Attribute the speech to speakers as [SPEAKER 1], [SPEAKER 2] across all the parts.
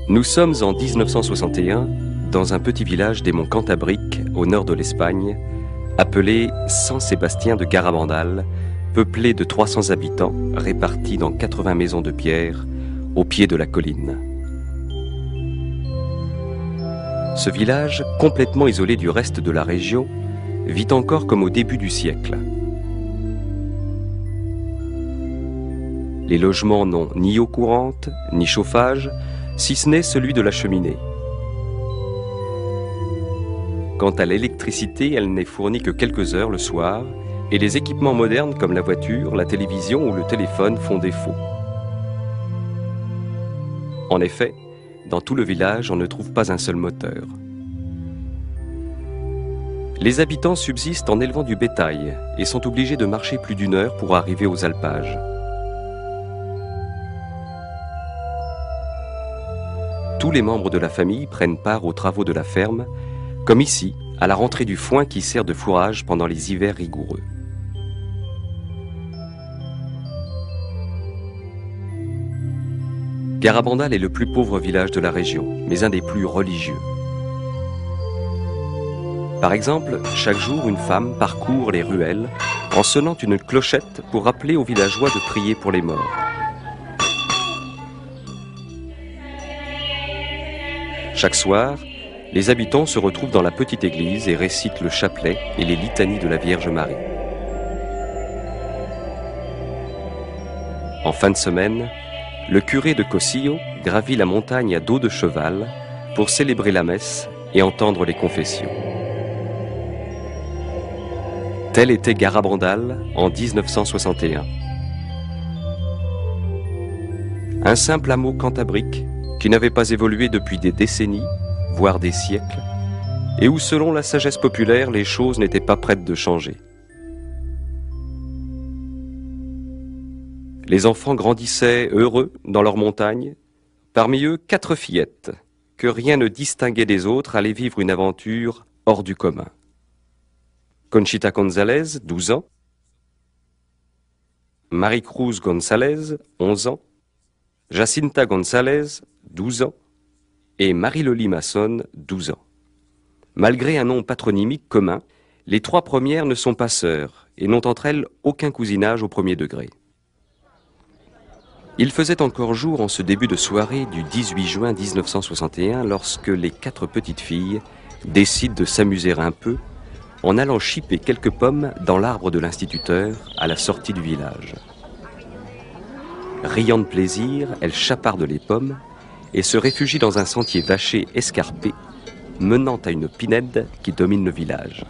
[SPEAKER 1] Nous sommes en 1961 dans un petit village des monts Cantabriques au nord de l'Espagne, appelé San Sébastien de Garabandal, peuplé de 300 habitants répartis dans 80 maisons de pierre au pied de la colline. Ce village, complètement isolé du reste de la région, vit encore comme au début du siècle. Les logements n'ont ni eau courante, ni chauffage, si ce n'est celui de la cheminée. Quant à l'électricité, elle n'est fournie que quelques heures le soir, et les équipements modernes comme la voiture, la télévision ou le téléphone font défaut. En effet, dans tout le village, on ne trouve pas un seul moteur. Les habitants subsistent en élevant du bétail et sont obligés de marcher plus d'1 heure pour arriver aux alpages. Tous les membres de la famille prennent part aux travaux de la ferme, comme ici, à la rentrée du foin qui sert de fourrage pendant les hivers rigoureux. Garabandal est le plus pauvre village de la région, mais un des plus religieux. Par exemple, chaque jour, une femme parcourt les ruelles en sonnant une clochette pour rappeler aux villageois de prier pour les morts. Chaque soir, les habitants se retrouvent dans la petite église et récitent le chapelet et les litanies de la Vierge Marie. En fin de semaine, le curé de Cosillo gravit la montagne à dos de cheval pour célébrer la messe et entendre les confessions. Tel était Garabandal en 1961. Un simple hameau cantabrique qui n'avait pas évolué depuis des décennies, voire des siècles, et où, selon la sagesse populaire, les choses n'étaient pas prêtes de changer. Les enfants grandissaient heureux dans leur montagne, parmi eux 4 fillettes, que rien ne distinguait des autres, allaient vivre une aventure hors du commun. Conchita González, 12 ans, Maricruz González, 11 ans, Jacinta González, 12 ans, et Marie-Loli Masson, 12 ans. Malgré un nom patronymique commun, les 3 premières ne sont pas sœurs et n'ont entre elles aucun cousinage au premier degré. Il faisait encore jour en ce début de soirée du 18 juin 1961 lorsque les 4 petites filles décident de s'amuser un peu en allant chipper quelques pommes dans l'arbre de l'instituteur à la sortie du village. Riant de plaisir, elles chapardent les pommes et se réfugient dans un sentier vaché escarpé menant à une pinède qui domine le village.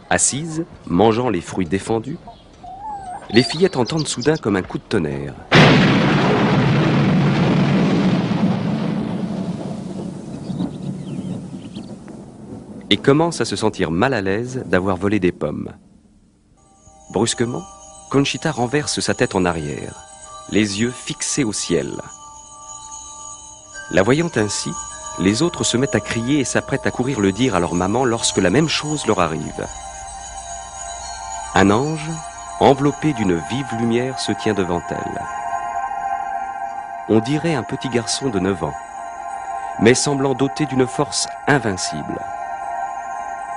[SPEAKER 1] Assises, mangeant les fruits défendus, les fillettes entendent soudain comme un coup de tonnerre. Et commencent à se sentir mal à l'aise d'avoir volé des pommes. Brusquement, Conchita renverse sa tête en arrière, les yeux fixés au ciel. La voyant ainsi, les autres se mettent à crier et s'apprêtent à courir le dire à leur maman lorsque la même chose leur arrive. Un ange, enveloppé d'une vive lumière, se tient devant elle. On dirait un petit garçon de 9 ans, mais semblant doté d'une force invincible.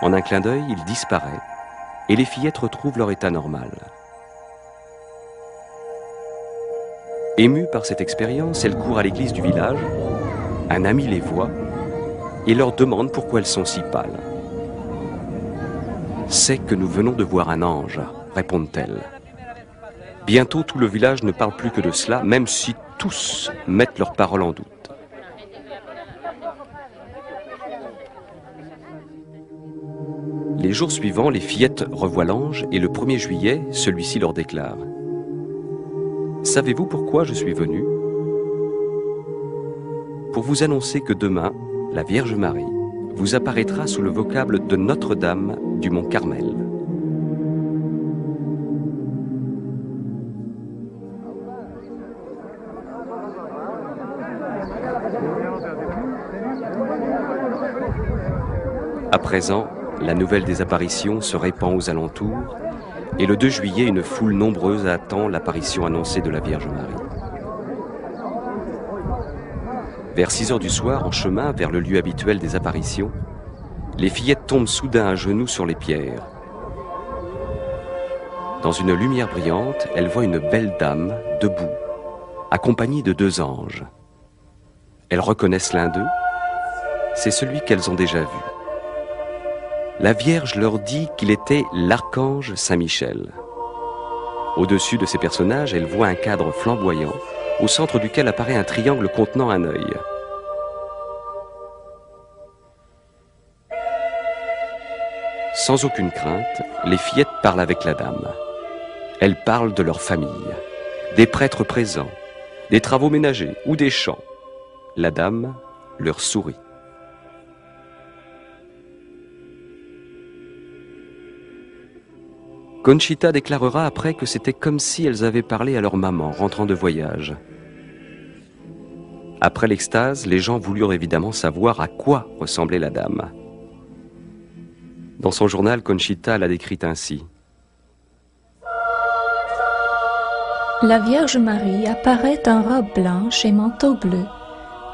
[SPEAKER 1] En un clin d'œil, il disparaît et les fillettes retrouvent leur état normal. Émues par cette expérience, elles courent à l'église du village. Un ami les voit et leur demande pourquoi elles sont si pâles. « C'est que nous venons de voir un ange », répondent-elles. Bientôt, tout le village ne parle plus que de cela, même si tous mettent leurs paroles en doute. Les jours suivants, les fillettes revoient l'ange et le 1er juillet, celui-ci leur déclare « Savez-vous pourquoi je suis venu ? Pour vous annoncer que demain, la Vierge Marie vous apparaîtra sous le vocable de Notre-Dame du Mont Carmel. » À présent, la nouvelle des apparitions se répand aux alentours et le 2 juillet, une foule nombreuse attend l'apparition annoncée de la Vierge Marie. Vers 6 heures du soir, en chemin vers le lieu habituel des apparitions, les fillettes tombent soudain à genoux sur les pierres. Dans une lumière brillante, elles voient une belle dame, debout, accompagnée de 2 anges. Elles reconnaissent l'un d'eux, c'est celui qu'elles ont déjà vu. La Vierge leur dit qu'il était l'archange Saint-Michel. Au-dessus de ces personnages, elles voient un cadre flamboyant, au centre duquel apparaît un triangle contenant un œil. Sans aucune crainte, les fillettes parlent avec la dame. Elles parlent de leur famille, des prêtres présents, des travaux ménagers ou des chants. La dame leur sourit. Conchita déclarera après que c'était comme si elles avaient parlé à leur maman rentrant de voyage. Après l'extase, les gens voulurent évidemment savoir à quoi ressemblait la dame. Dans son journal, Conchita l'a décrite ainsi.
[SPEAKER 2] La Vierge Marie apparaît en robe blanche et manteau bleu,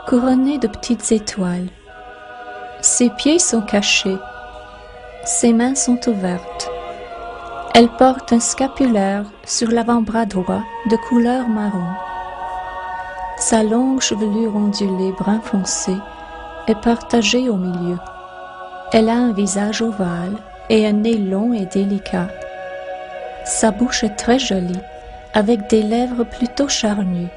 [SPEAKER 2] couronnée de petites étoiles. Ses pieds sont cachés, ses mains sont ouvertes. Elle porte un scapulaire sur l'avant-bras droit de couleur marron. Sa longue chevelure ondulée brun foncé est partagée au milieu. Elle a un visage ovale et un nez long et délicat. Sa bouche est très jolie, avec des lèvres plutôt charnues.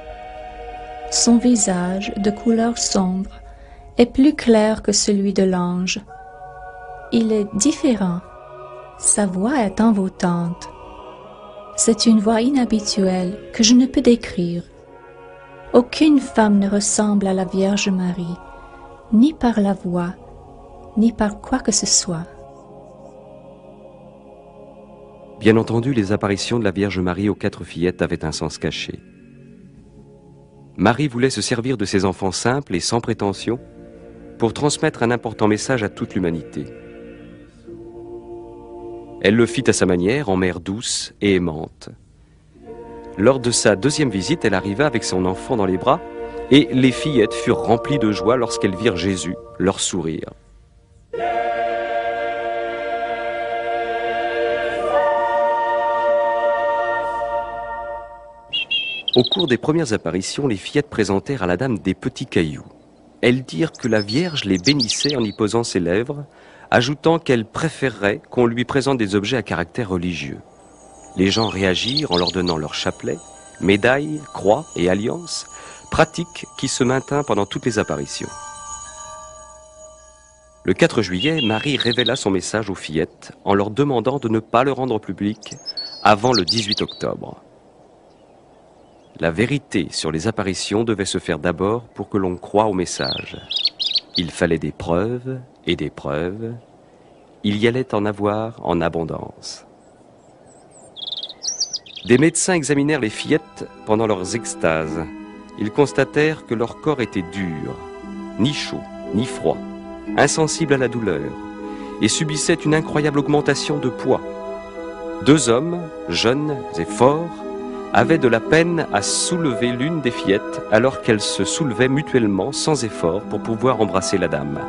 [SPEAKER 2] Son visage, de couleur sombre, est plus clair que celui de l'ange. Il est différent. Sa voix est envoûtante. C'est une voix inhabituelle que je ne peux décrire. Aucune femme ne ressemble à la Vierge Marie, ni par la voix, ni par quoi que ce soit.
[SPEAKER 1] Bien entendu, les apparitions de la Vierge Marie aux 4 fillettes avaient un sens caché. Marie voulait se servir de ses enfants simples et sans prétention pour transmettre un important message à toute l'humanité. Elle le fit à sa manière, en mère douce et aimante. Lors de sa 2e visite, elle arriva avec son enfant dans les bras et les fillettes furent remplies de joie lorsqu'elles virent Jésus leur sourire. Au cours des premières apparitions, les fillettes présentèrent à la dame des petits cailloux. Elles dirent que la Vierge les bénissait en y posant ses lèvres, ajoutant qu'elle préférerait qu'on lui présente des objets à caractère religieux. Les gens réagirent en leur donnant leur chapelet, médailles, croix et alliances, pratique qui se maintint pendant toutes les apparitions. Le 4 juillet, Marie révéla son message aux fillettes en leur demandant de ne pas le rendre public avant le 18 octobre. La vérité sur les apparitions devait se faire d'abord pour que l'on croie au message. Il fallait des preuves et des preuves. Il y allait en avoir en abondance. Des médecins examinèrent les fillettes pendant leurs extases. Ils constatèrent que leur corps était dur, ni chaud, ni froid, insensible à la douleur, et subissait une incroyable augmentation de poids. 2 hommes, jeunes et forts, avaient de la peine à soulever l'une des fillettes alors qu'elles se soulevaient mutuellement sans effort pour pouvoir embrasser la dame.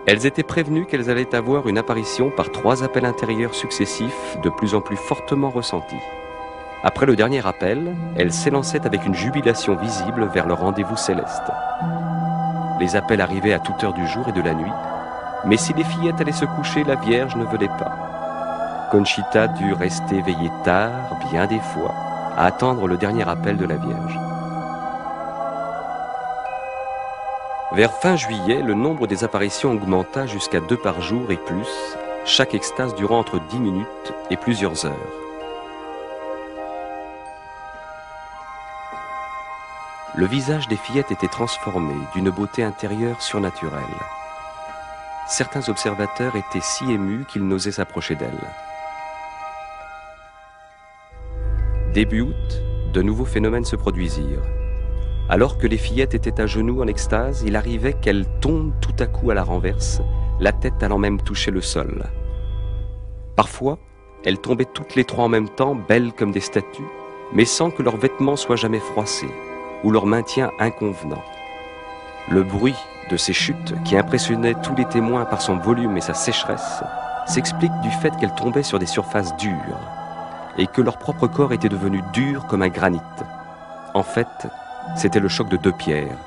[SPEAKER 1] Elles étaient prévenues qu'elles allaient avoir une apparition par 3 appels intérieurs successifs de plus en plus fortement ressentis. Après le dernier appel, elles s'élançaient avec une jubilation visible vers leur rendez-vous céleste. Les appels arrivaient à toute heure du jour et de la nuit, mais si les fillettes allaient se coucher, la Vierge ne venait pas. Conchita dut rester éveillée tard, bien des fois, à attendre le dernier appel de la Vierge. Vers fin juillet, le nombre des apparitions augmenta jusqu'à 2 par jour et plus, chaque extase durant entre 10 minutes et plusieurs heures. Le visage des fillettes était transformé d'une beauté intérieure surnaturelle. Certains observateurs étaient si émus qu'ils n'osaient s'approcher d'elles. Début août, de nouveaux phénomènes se produisirent. Alors que les fillettes étaient à genoux en extase, il arrivait qu'elles tombent tout à coup à la renverse, la tête allant même toucher le sol. Parfois, elles tombaient toutes les 3 en même temps, belles comme des statues, mais sans que leurs vêtements soient jamais froissés ou leur maintien inconvenant. Le bruit de ces chutes, qui impressionnait tous les témoins par son volume et sa sécheresse, s'explique du fait qu'elles tombaient sur des surfaces dures et que leur propre corps était devenu dur comme un granit. En fait, c'était le choc de deux pierres,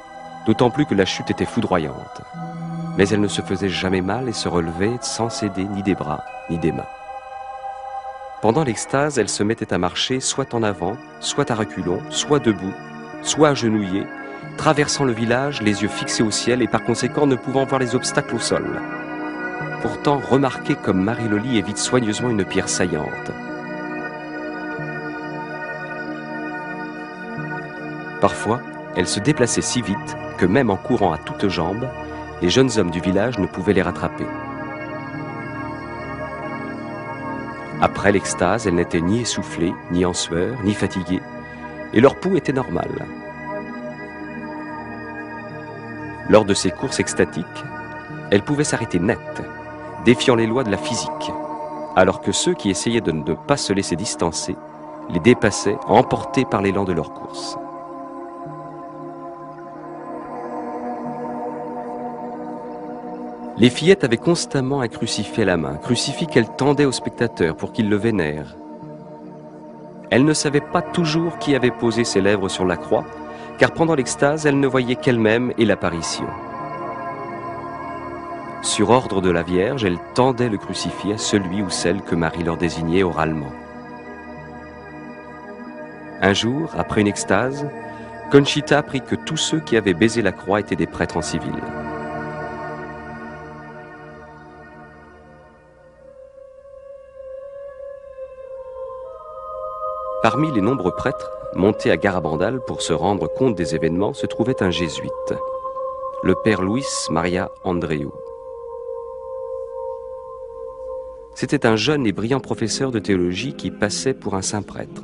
[SPEAKER 1] d'autant plus que la chute était foudroyante. Mais elle ne se faisait jamais mal et se relevait sans céder ni des bras ni des mains. Pendant l'extase, elle se mettait à marcher soit en avant, soit à reculons, soit debout, soit agenouillée, traversant le village, les yeux fixés au ciel et par conséquent ne pouvant voir les obstacles au sol. Pourtant, remarquez comme Marie-Loli évite soigneusement une pierre saillante. Parfois, elle se déplaçait si vite que même en courant à toutes jambes, les jeunes hommes du village ne pouvaient les rattraper. Après l'extase, elle n'était ni essoufflée, ni en sueur, ni fatiguée, et leur pouls était normal. Lors de ces courses extatiques, elle pouvait s'arrêter net, défiant les lois de la physique, alors que ceux qui essayaient de ne pas se laisser distancer les dépassaient, emportés par l'élan de leur course. Les fillettes avaient constamment un crucifix à la main, crucifix qu'elles tendaient aux spectateurs pour qu'ils le vénèrent. Elles ne savaient pas toujours qui avait posé ses lèvres sur la croix, car pendant l'extase, elles ne voyaient qu'elles-mêmes et l'apparition. Sur ordre de la Vierge, elles tendaient le crucifix à celui ou celle que Marie leur désignait oralement. Un jour, après une extase, Conchita apprit que tous ceux qui avaient baisé la croix étaient des prêtres en civil. Parmi les nombreux prêtres montés à Garabandal pour se rendre compte des événements se trouvait un jésuite, le père Luis Maria Andreu. C'était un jeune et brillant professeur de théologie qui passait pour un saint prêtre.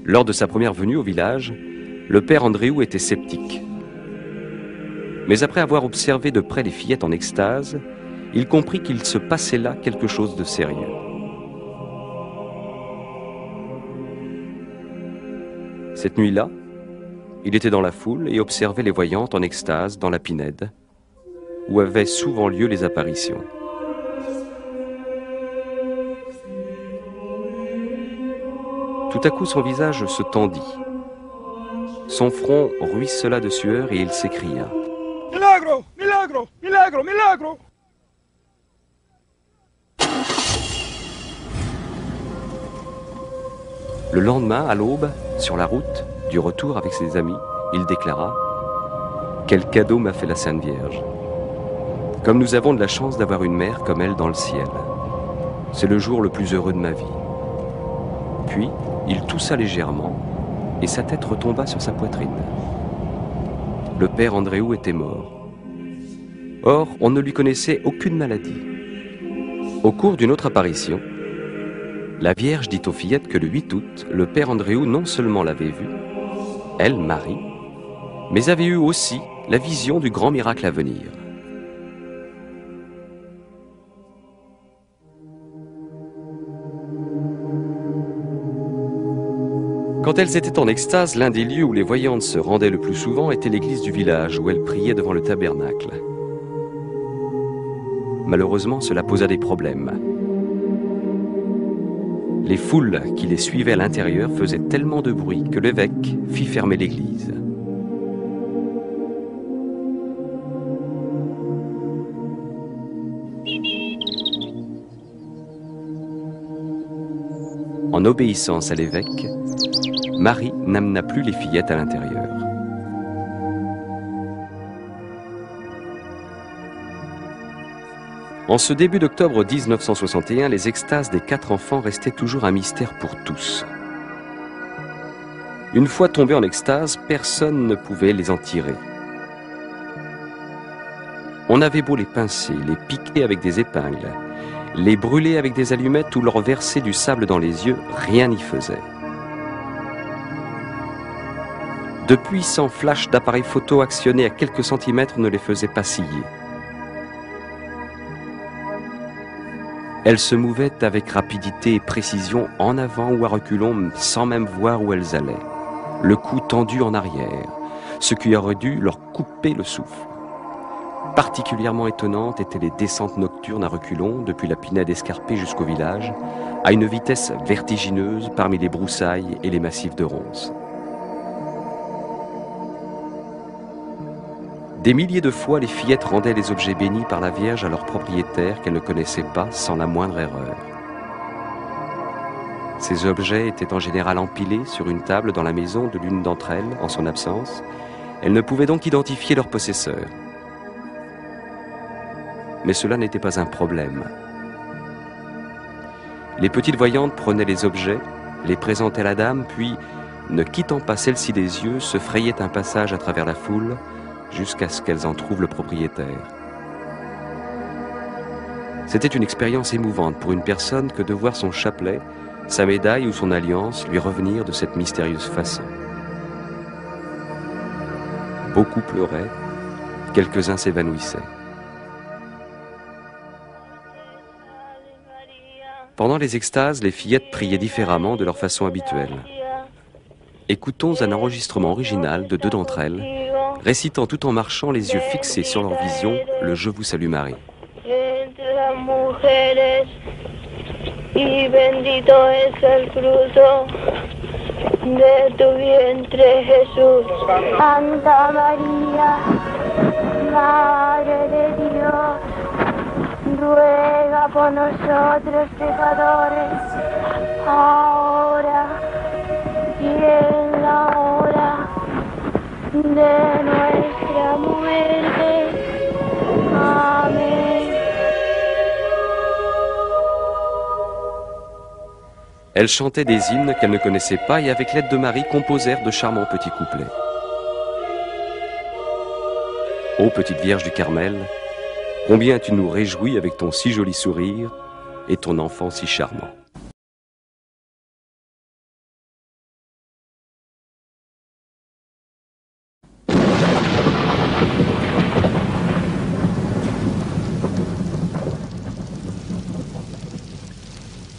[SPEAKER 1] Lors de sa première venue au village, le père Andreu était sceptique. Mais après avoir observé de près les fillettes en extase, il comprit qu'il se passait là quelque chose de sérieux. Cette nuit-là, il était dans la foule et observait les voyantes en extase dans la Pinède, où avaient souvent lieu les apparitions. Tout à coup, son visage se tendit. Son front ruissela de sueur et il s'écria « Milagro! Milagro! Milagro! Milagro !» Le lendemain, à l'aube, sur la route, du retour avec ses amis, il déclara « Quel cadeau m'a fait la Sainte Vierge! Comme nous avons de la chance d'avoir une mère comme elle dans le ciel. C'est le jour le plus heureux de ma vie. » Puis, il toussa légèrement et sa tête retomba sur sa poitrine. Le père Andreu était mort. Or, on ne lui connaissait aucune maladie. Au cours d'une autre apparition, la Vierge dit aux fillettes que le 8 août, le père Andreu non seulement l'avait vue, elle, Marie, mais avait eu aussi la vision du grand miracle à venir. Quand elles étaient en extase, l'un des lieux où les voyantes se rendaient le plus souvent était l'église du village, où elles priaient devant le tabernacle. Malheureusement, cela posa des problèmes. Les foules qui les suivaient à l'intérieur faisaient tellement de bruit que l'évêque fit fermer l'église. En obéissance à l'évêque, Marie n'amena plus les fillettes à l'intérieur. En ce début d'octobre 1961, les extases des 4 enfants restaient toujours un mystère pour tous. Une fois tombés en extase, personne ne pouvait les en tirer. On avait beau les pincer, les piquer avec des épingles, les brûler avec des allumettes ou leur verser du sable dans les yeux, rien n'y faisait. De puissants flashs d'appareils photo actionnés à quelques centimètres ne les faisaient pas sciller. Elles se mouvaient avec rapidité et précision en avant ou à reculons sans même voir où elles allaient, le cou tendu en arrière, ce qui aurait dû leur couper le souffle. Particulièrement étonnantes étaient les descentes nocturnes à reculons, depuis la pinède escarpée jusqu'au village, à une vitesse vertigineuse parmi les broussailles et les massifs de ronces. Des milliers de fois, les fillettes rendaient les objets bénis par la Vierge à leurs propriétaires qu'elles ne connaissaient pas sans la moindre erreur. Ces objets étaient en général empilés sur une table dans la maison de l'une d'entre elles, en son absence. Elles ne pouvaient donc identifier leur possesseur. Mais cela n'était pas un problème. Les petites voyantes prenaient les objets, les présentaient à la dame, puis, ne quittant pas celle-ci des yeux, se frayaient un passage à travers la foule, jusqu'à ce qu'elles en trouvent le propriétaire. C'était une expérience émouvante pour une personne que de voir son chapelet, sa médaille ou son alliance lui revenir de cette mystérieuse façon. Beaucoup pleuraient, quelques-uns s'évanouissaient. Pendant les extases, les fillettes priaient différemment de leur façon habituelle. Écoutons un enregistrement original de deux d'entre elles, récitant tout en marchant les yeux fixés sur leur vision le « Je vous salue Marie ».
[SPEAKER 3] Y bendito es el fruto de tu vientre, Jesús. Santa María, Madre de Dios, ruega por nosotros pecadores, ahora y en la hora de nuestra muerte. Amén.
[SPEAKER 1] Elles chantaient des hymnes qu'elles ne connaissaient pas et avec l'aide de Marie composèrent de charmants petits couplets. Ô petite Vierge du Carmel, combien tu nous réjouis avec ton si joli sourire et ton enfant si charmant.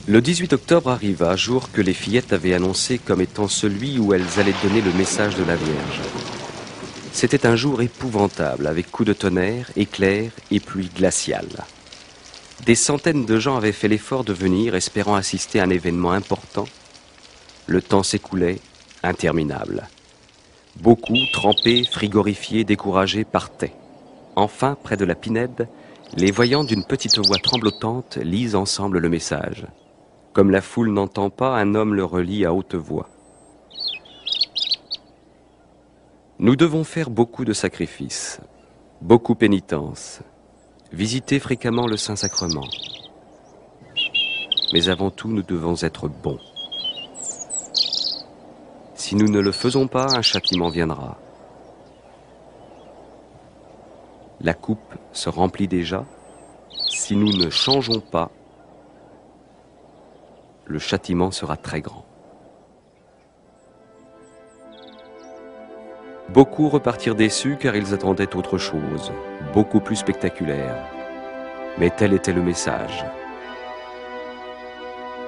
[SPEAKER 1] Le 18 octobre arriva, jour que les fillettes avaient annoncé comme étant celui où elles allaient donner le message de la Vierge. C'était un jour épouvantable, avec coups de tonnerre, éclairs et pluie glaciale. Des centaines de gens avaient fait l'effort de venir, espérant assister à un événement important. Le temps s'écoulait, interminable. Beaucoup, trempés, frigorifiés, découragés, partaient. Enfin, près de la pinède, les voyants d'une petite voix tremblotante lisent ensemble le message. Comme la foule n'entend pas, un homme le relit à haute voix. Nous devons faire beaucoup de sacrifices, beaucoup pénitence, visiter fréquemment le Saint-Sacrement. Mais avant tout, nous devons être bons. Si nous ne le faisons pas, un châtiment viendra. La coupe se remplit déjà. Si nous ne changeons pas, le châtiment sera très grand. Beaucoup repartirent déçus car ils attendaient autre chose, beaucoup plus spectaculaire. Mais tel était le message.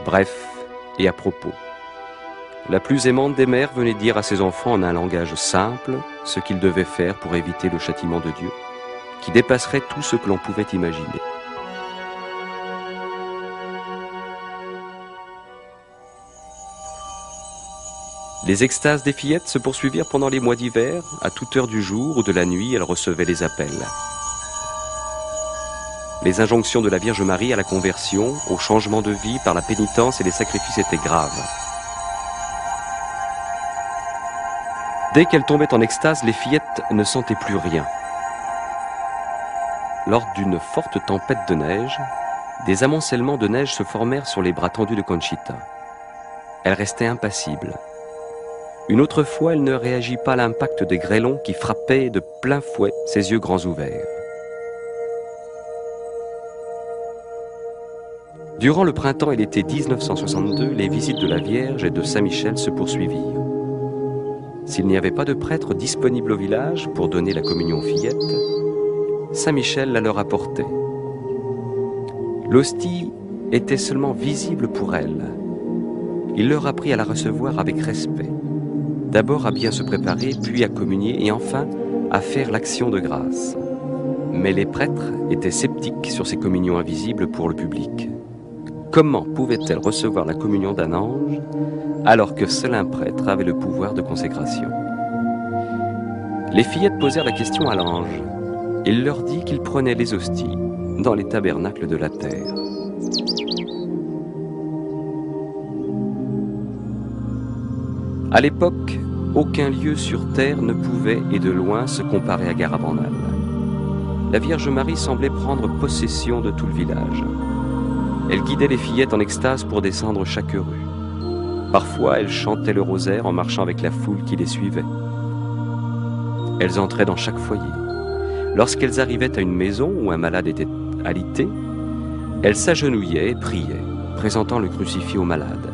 [SPEAKER 1] Bref et à propos. La plus aimante des mères venait dire à ses enfants en un langage simple ce qu'ils devaient faire pour éviter le châtiment de Dieu, qui dépasserait tout ce que l'on pouvait imaginer. Les extases des fillettes se poursuivirent pendant les mois d'hiver. À toute heure du jour ou de la nuit, elles recevaient les appels. Les injonctions de la Vierge Marie à la conversion, au changement de vie par la pénitence et les sacrifices étaient graves. Dès qu'elles tombaient en extase, les fillettes ne sentaient plus rien. Lors d'une forte tempête de neige, des amoncellements de neige se formèrent sur les bras tendus de Conchita. Elle restait impassible. Une autre fois, elle ne réagit pas à l'impact des grêlons qui frappaient de plein fouet ses yeux grands ouverts. Durant le printemps et l'été 1962, les visites de la Vierge et de Saint-Michel se poursuivirent. S'il n'y avait pas de prêtre disponible au village pour donner la communion aux fillettes, Saint-Michel la leur apportait. L'hostie était seulement visible pour elles. Il leur apprit à la recevoir avec respect, d'abord à bien se préparer, puis à communier et enfin à faire l'action de grâce. Mais les prêtres étaient sceptiques sur ces communions invisibles pour le public. Comment pouvait-elle recevoir la communion d'un ange alors que seul un prêtre avait le pouvoir de consécration? Les fillettes posèrent la question à l'ange. Il leur dit qu'il prenait les hosties dans les tabernacles de la terre. À l'époque, aucun lieu sur terre ne pouvait, et de loin, se comparer à Garabandal. La Vierge Marie semblait prendre possession de tout le village. Elle guidait les fillettes en extase pour descendre chaque rue. Parfois, elle chantait le rosaire en marchant avec la foule qui les suivait. Elles entraient dans chaque foyer. Lorsqu'elles arrivaient à une maison où un malade était alité, elles s'agenouillaient et priaient, présentant le crucifix au malade.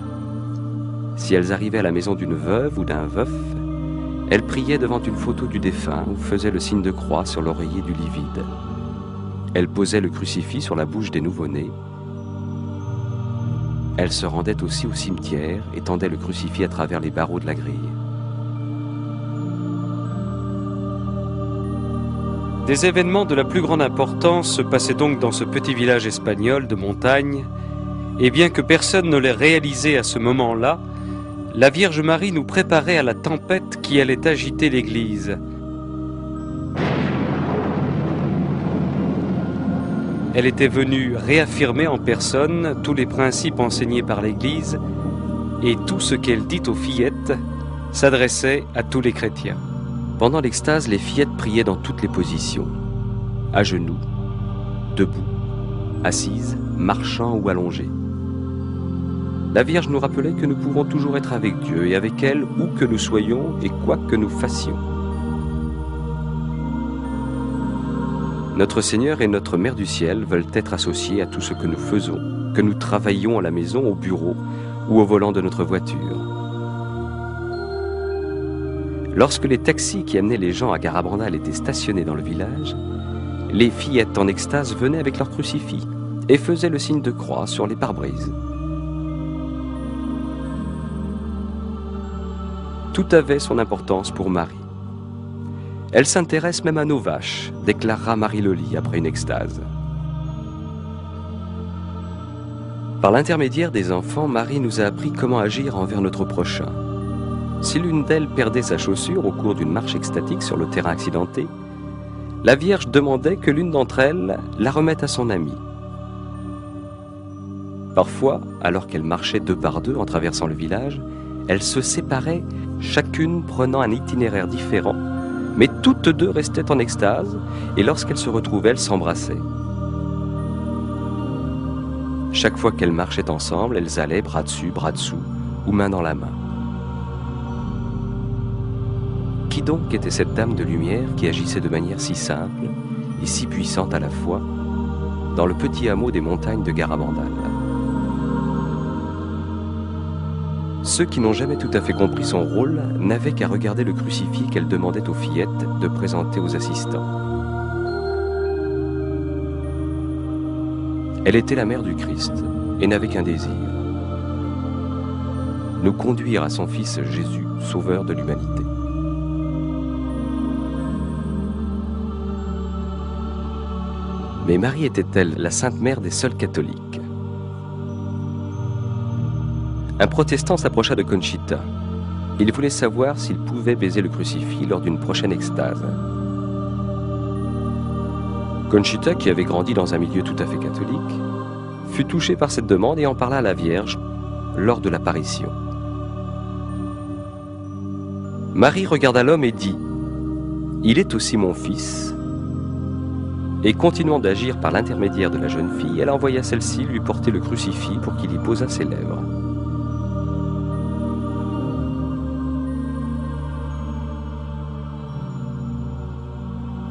[SPEAKER 1] Si elles arrivaient à la maison d'une veuve ou d'un veuf, elles priaient devant une photo du défunt ou faisaient le signe de croix sur l'oreiller du lit vide. Elles posaient le crucifix sur la bouche des nouveau-nés. Elles se rendaient aussi au cimetière et tendaient le crucifix à travers les barreaux de la grille. Des événements de la plus grande importance se passaient donc dans ce petit village espagnol de montagne, et bien que personne ne l'ait réalisé à ce moment-là, la Vierge Marie nous préparait à la tempête qui allait agiter l'Église. Elle était venue réaffirmer en personne tous les principes enseignés par l'Église, et tout ce qu'elle dit aux fillettes s'adressait à tous les chrétiens. Pendant l'extase, les fillettes priaient dans toutes les positions, à genoux, debout, assises, marchant ou allongées. La Vierge nous rappelait que nous pouvons toujours être avec Dieu et avec elle où que nous soyons et quoi que nous fassions. Notre Seigneur et notre Mère du Ciel veulent être associés à tout ce que nous faisons, que nous travaillions à la maison, au bureau ou au volant de notre voiture. Lorsque les taxis qui amenaient les gens à Garabandal étaient stationnés dans le village, les fillettes en extase venaient avec leur crucifix et faisaient le signe de croix sur les pare-brises. Tout avait son importance pour Marie. Elle s'intéresse même à nos vaches, déclara Marie Loli après une extase. Par l'intermédiaire des enfants, Marie nous a appris comment agir envers notre prochain. Si l'une d'elles perdait sa chaussure au cours d'une marche extatique sur le terrain accidenté, la Vierge demandait que l'une d'entre elles la remette à son amie. Parfois, alors qu'elles marchaient deux par deux en traversant le village, elles se séparaient, chacune prenant un itinéraire différent, mais toutes deux restaient en extase, et lorsqu'elles se retrouvaient, elles s'embrassaient. Chaque fois qu'elles marchaient ensemble, elles allaient bras dessus, bras dessous, ou main dans la main. Qui donc était cette dame de lumière qui agissait de manière si simple et si puissante à la fois dans le petit hameau des montagnes de Garabandal? Ceux qui n'ont jamais tout à fait compris son rôle n'avaient qu'à regarder le crucifix qu'elle demandait aux fillettes de présenter aux assistants. Elle était la mère du Christ et n'avait qu'un désir: nous conduire à son Fils Jésus, sauveur de l'humanité. Mais Marie était-elle la Sainte Mère des seuls catholiques? Un protestant s'approcha de Conchita. Il voulait savoir s'il pouvait baiser le crucifix lors d'une prochaine extase. Conchita, qui avait grandi dans un milieu tout à fait catholique, fut touchée par cette demande et en parla à la Vierge lors de l'apparition. Marie regarda l'homme et dit: « Il est aussi mon fils. » Et continuant d'agir par l'intermédiaire de la jeune fille, elle envoya celle-ci lui porter le crucifix pour qu'il y posât ses lèvres.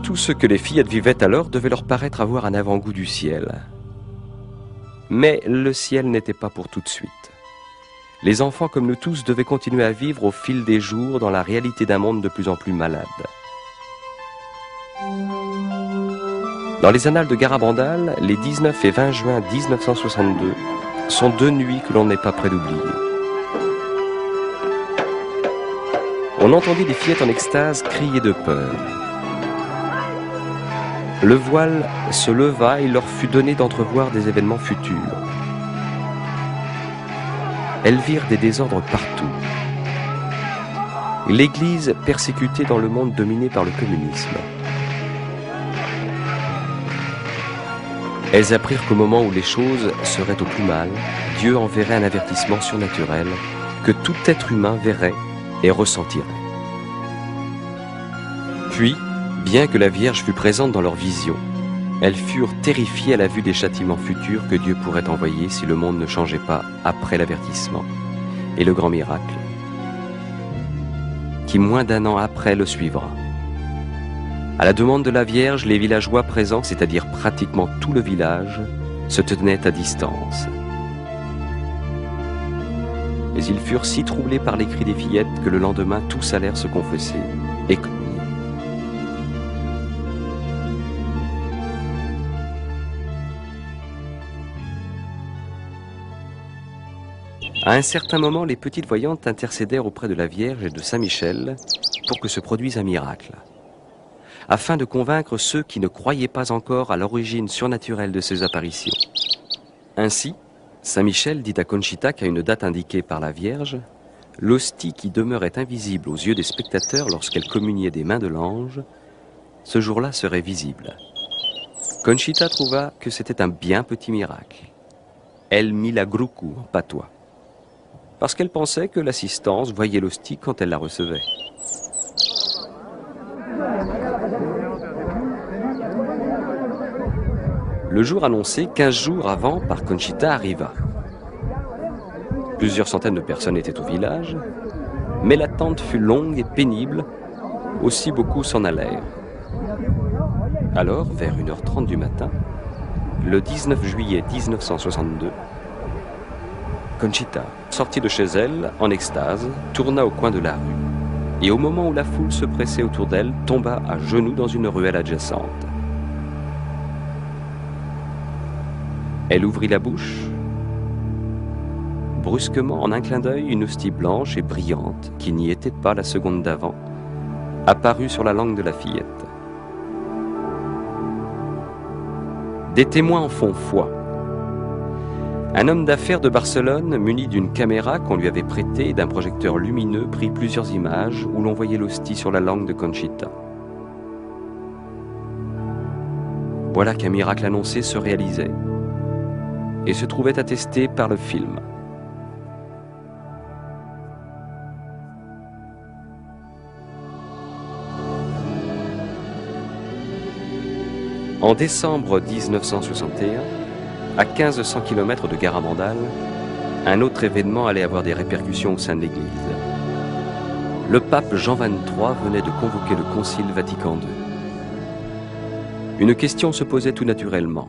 [SPEAKER 1] Tout ce que les fillettes vivaient alors devait leur paraître avoir un avant-goût du ciel. Mais le ciel n'était pas pour tout de suite. Les enfants, comme nous tous, devaient continuer à vivre au fil des jours dans la réalité d'un monde de plus en plus malade. Dans les annales de Garabandal, les 19 et 20 juin 1962 sont 2 nuits que l'on n'est pas près d'oublier. On entendit les fillettes en extase crier de peur. Le voile se leva et il leur fut donné d'entrevoir des événements futurs. Elles virent des désordres partout. L'Église persécutée dans le monde dominé par le communisme. Elles apprirent qu'au moment où les choses seraient au plus mal, Dieu enverrait un avertissement surnaturel que tout être humain verrait et ressentirait. Puis, bien que la Vierge fût présente dans leur vision, elles furent terrifiées à la vue des châtiments futurs que Dieu pourrait envoyer si le monde ne changeait pas après l'avertissement et le grand miracle, qui moins d'1 an après le suivra. À la demande de la Vierge, les villageois présents, c'est-à-dire pratiquement tout le village, se tenaient à distance. Mais ils furent si troublés par les cris des fillettes que le lendemain tous allèrent se confesser et communier. À un certain moment, les petites voyantes intercédèrent auprès de la Vierge et de Saint-Michel pour que se produise un miracle, afin de convaincre ceux qui ne croyaient pas encore à l'origine surnaturelle de ces apparitions. Ainsi, Saint-Michel dit à Conchita qu'à une date indiquée par la Vierge, l'hostie qui demeurait invisible aux yeux des spectateurs lorsqu'elle communiait des mains de l'ange, ce jour-là serait visible. Conchita trouva que c'était un bien petit miracle. Elle mit la groucou en patois, parce qu'elle pensait que l'assistance voyait l'hostie quand elle la recevait. Le jour annoncé, 15 jours avant, par Conchita arriva. Plusieurs centaines de personnes étaient au village, mais l'attente fut longue et pénible, aussi beaucoup s'en allèrent. Alors, vers 1h30 du matin, le 19 juillet 1962, Conchita, sortie de chez elle, en extase, tourna au coin de la rue, et au moment où la foule se pressait autour d'elle, tomba à genoux dans une ruelle adjacente. Elle ouvrit la bouche. Brusquement, en un clin d'œil, une hostie blanche et brillante, qui n'y était pas la seconde d'avant, apparut sur la langue de la fillette. Des témoins en font foi. Un homme d'affaires de Barcelone, muni d'une caméra qu'on lui avait prêtée et d'un projecteur lumineux, prit plusieurs images où l'on voyait l'hostie sur la langue de Conchita. Voilà qu'un miracle annoncé se réalisait et se trouvait attesté par le film. En décembre 1961, à 1500 km de Garabandal, un autre événement allait avoir des répercussions au sein de l'Église. Le pape Jean XXIII venait de convoquer le Concile Vatican II. Une question se posait tout naturellement.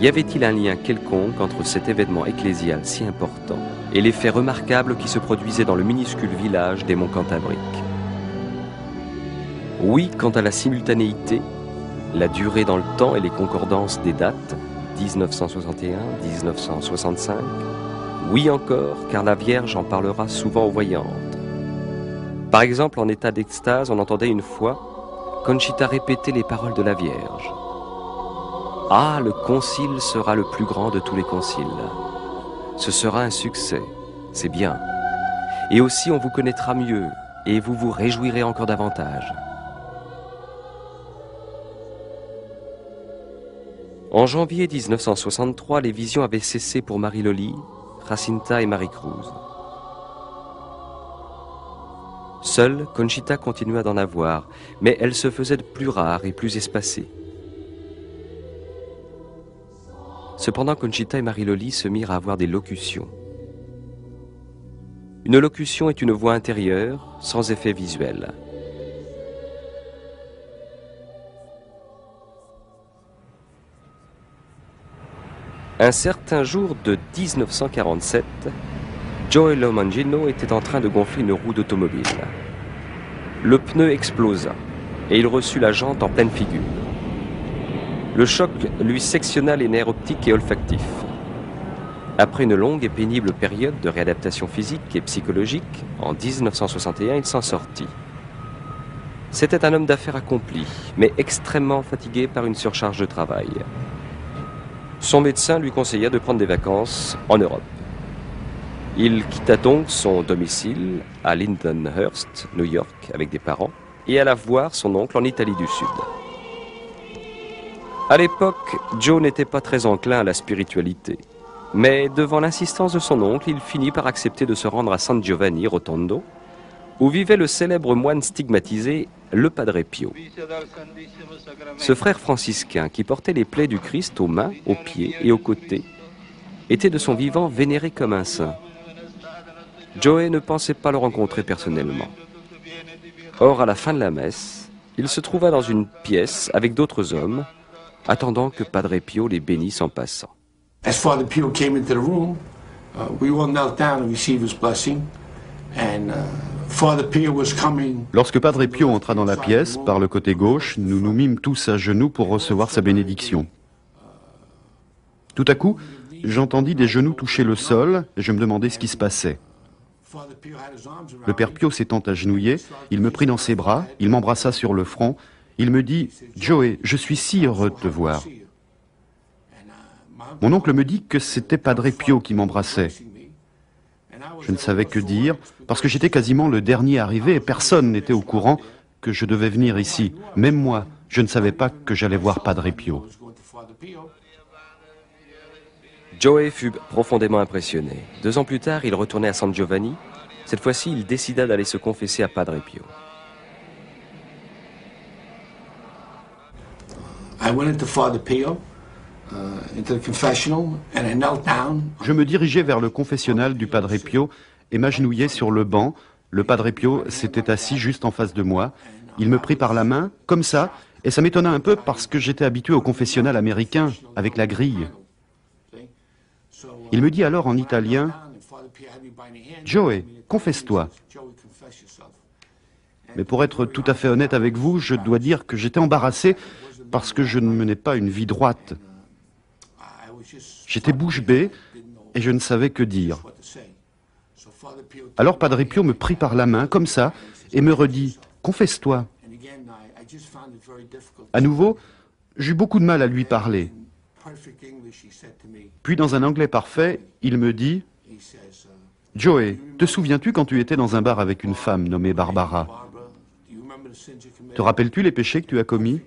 [SPEAKER 1] Y avait-il un lien quelconque entre cet événement ecclésial si important et les faits remarquables qui se produisaient dans le minuscule village des Monts Cantabriques? Oui, quant à la simultanéité, la durée dans le temps et les concordances des dates, 1961, 1965, oui encore, car la Vierge en parlera souvent aux voyantes. Par exemple, en état d'extase, on entendait une fois Conchita répéter les paroles de la Vierge. Ah, le concile sera le plus grand de tous les conciles. Ce sera un succès, c'est bien. Et aussi on vous connaîtra mieux, et vous vous réjouirez encore davantage. En janvier 1963, les visions avaient cessé pour Marie-Loli, Jacinta et Marie-Cruz. Seule, Conchita continua d'en avoir, mais elle se faisait de plus rares et plus espacées. Cependant, Conchita et Marie-Loli se mirent à avoir des locutions. Une locution est une voix intérieure, sans effet visuel. Un certain jour de 1947, Joe Mangino était en train de gonfler une roue d'automobile. Le pneu explosa et il reçut la jante en pleine figure. Le choc lui sectionna les nerfs optiques et olfactifs. Après une longue et pénible période de réadaptation physique et psychologique, en 1961, il s'en sortit. C'était un homme d'affaires accompli, mais extrêmement fatigué par une surcharge de travail. Son médecin lui conseilla de prendre des vacances en Europe. Il quitta donc son domicile à Lindenhurst, New York, avec des parents, et alla voir son oncle en Italie du Sud. À l'époque, Joe n'était pas très enclin à la spiritualité. Mais devant l'insistance de son oncle, il finit par accepter de se rendre à San Giovanni Rotondo, où vivait le célèbre moine stigmatisé, le Padre Pio. Ce frère franciscain, qui portait les plaies du Christ aux mains, aux pieds et aux côtés, était de son vivant vénéré comme un saint. Joe ne pensait pas le rencontrer personnellement. Or, à la fin de la messe, il se trouva dans une pièce avec d'autres hommes, attendant que Padre Pio les bénisse en passant.
[SPEAKER 4] As Father Pio came into the room, we all knelt down to receive his blessing, and Father Pio was coming.
[SPEAKER 5] Lorsque Padre Pio entra dans la pièce, par le côté gauche, nous nous mîmes tous à genoux pour recevoir sa bénédiction. Tout à coup, j'entendis des genoux toucher le sol et je me demandais ce qui se passait. Le Père Pio s'étant agenouillé, il me prit dans ses bras, il m'embrassa sur le front, il me dit « Joe, je suis si heureux de te voir ». Mon oncle me dit que c'était Padre Pio qui m'embrassait. Je ne savais que dire, parce que j'étais quasiment le dernier arrivé et personne n'était au courant que je devais venir ici. Même moi, je ne savais pas que j'allais voir Padre Pio.
[SPEAKER 1] Joe fut profondément impressionné. 2 ans plus tard, il retournait à San Giovanni. Cette fois-ci, il décida d'aller se confesser à Padre Pio.
[SPEAKER 4] I went into Father Pio, into the confessional, and I knelt down.
[SPEAKER 5] Je me dirigeais vers le confessionnal du Padre Pio et m'agenouillais sur le banc. Le Padre Pio s'était assis juste en face de moi. Il me prit par la main, comme ça, et ça m'étonna un peu parce que j'étais habitué au confessionnal américain, avec la grille. Il me dit alors en italien, « Joe, confesse-toi ». Mais pour être tout à fait honnête avec vous, je dois dire que j'étais embarrassé parce que je ne menais pas une vie droite. J'étais bouche bée et je ne savais que dire. Alors Padre Pio me prit par la main, comme ça, et me redit « Confesse-toi ». À nouveau, j'eus beaucoup de mal à lui parler. Puis dans un anglais parfait, il me dit « Joe, te souviens-tu quand tu étais dans un bar avec une femme nommée Barbara? Te rappelles-tu les péchés que tu as commis ?»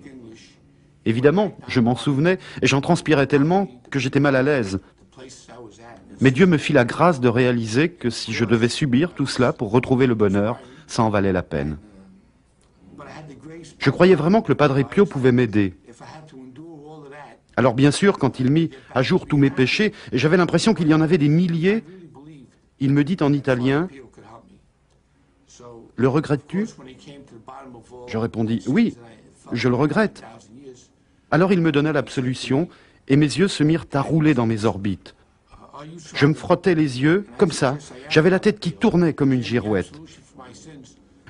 [SPEAKER 5] Évidemment, je m'en souvenais et j'en transpirais tellement que j'étais mal à l'aise. Mais Dieu me fit la grâce de réaliser que si je devais subir tout cela pour retrouver le bonheur, ça en valait la peine. Je croyais vraiment que le Padre Pio pouvait m'aider. Alors bien sûr, quand il mit à jour tous mes péchés, et j'avais l'impression qu'il y en avait des milliers, il me dit en italien, « Le regrettes-tu » Je répondis, « Oui, je le regrette. » Alors il me donna l'absolution, et mes yeux se mirent à rouler dans mes orbites. Je me frottais les yeux, comme ça, j'avais la tête qui tournait comme une girouette.